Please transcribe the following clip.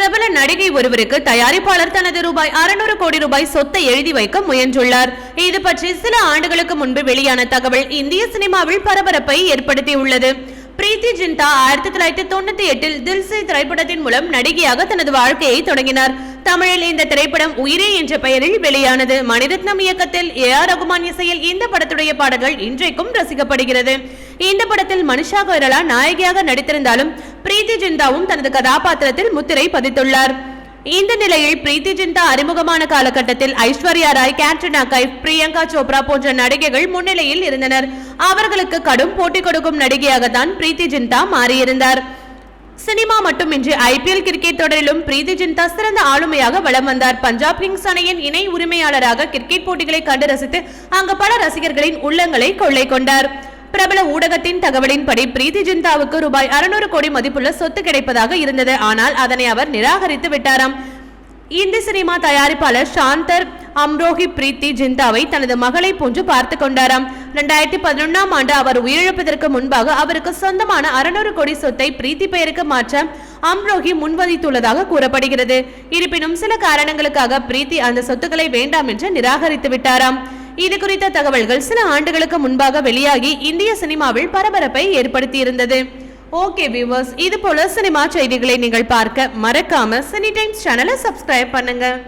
பிரபல நடிகை ஒருவருக்கு தயாரிப்பாளர் தனது ₹600 கோடி சொத்தை எழுதி வைக்க முயன்றுள்ளார். இது பற்றி சில ஆண்டுகளுக்கு முன்பு வெளியான தகவல் இந்திய சினிமாவில் பரபரப்பை ஏற்படுத்தியுள்ளது. பிரீத்தி ஜிந்தா 1998 தில் சே திரைப்படத்தின் மூலம் நடிகையாக தனது வாழ்க்கையை தொடங்கினார். தமிழில் இந்த திரைப்படம் உயிரே என்ற பெயரில் வெளியானது. மணிரத்னம் இயக்கத்தில் AR ரகுமான் இசையில் இந்த படத்துடைய பாடல்கள் இன்றைக்கும் ரசிக்கப்படுகிறது. இந்த படத்தில் மனிஷா கொய்ராலா நாயகியாக நடித்திருந்தாலும் பிரீத்தி ஜிந்தாவும் தனது கதாபாத்திரத்தில் முத்திரை பதித்துள்ளார். இந்த நிலையில் பிரீத்தி ஜிந்தா அறிமுகமான காலகட்டத்தில் ஐஸ்வர்யா ராய், கேட்ரினா கைஃப், பிரியங்கா சோப்ரா போன்ற நடிகைகள் முன்னிலையில் இருந்தனர். அவர்களுக்கு கடும் போட்டி கொடுக்கும் நடிகையாகத்தான் பிரீத்தி ஜிந்தா மாறியிருந்தார். சினிமா மட்டுமின்றி IPL கிரிக்கெட் தொடரிலும் பிரீத்தி ஜிந்தா சிறந்த ஆளுமையாக வலம் வந்தார். பஞ்சாப் கிங்ஸ் அணியின் இணை உரிமையாளராக கிரிக்கெட் போட்டிகளை கண்டு ரசித்து அங்கு பல ரசிகர்களின் உள்ளங்களை கொள்ளை கொண்டார். பிரபல ஊடகத்தின் தகவலின்படி பிரீத்தி ஜிந்தாவுக்கு ₹600 கோடி மதிப்புள்ள சொத்து கிடைப்பதாக இருந்தது. ஆனால் அதனை அவர் நிராகரித்து விட்டாராம். இந்தி சினிமா தயாரிப்பாளர் சாந்தர் அம்ரோஹி பிரீத்தி ஜிந்தாவை தனது மகளை போன்று பார்த்து கொண்டாராம். 2011ஆம் ஆண்டு அவர் உயிரிழப்பதற்கு முன்பாக அவருக்கு சொந்தமான ₹600 கோடி சொத்தை பிரீத்தி பெயருக்கு மாற்ற அம்ரோஹி முன்வதித்துள்ளதாக கூறப்படுகிறது. இருப்பினும் சில காரணங்களுக்காக பிரீத்தி அந்த சொத்துக்களை வேண்டாம் என்று நிராகரித்து விட்டாராம். இது குறித்த தகவல்கள் சில ஆண்டுகளுக்கு முன்பாக வெளியாகி இந்திய சினிமாவில் பரபரப்பை ஏற்படுத்தியிருந்தது. ஓகே வியூவர்ஸ், இது போல சினிமா செய்திகளை நீங்கள் பார்க்க மறக்காம சினி டைம்ஸ் சேனலை சப்ஸ்கிரைப் பண்ணுங்க.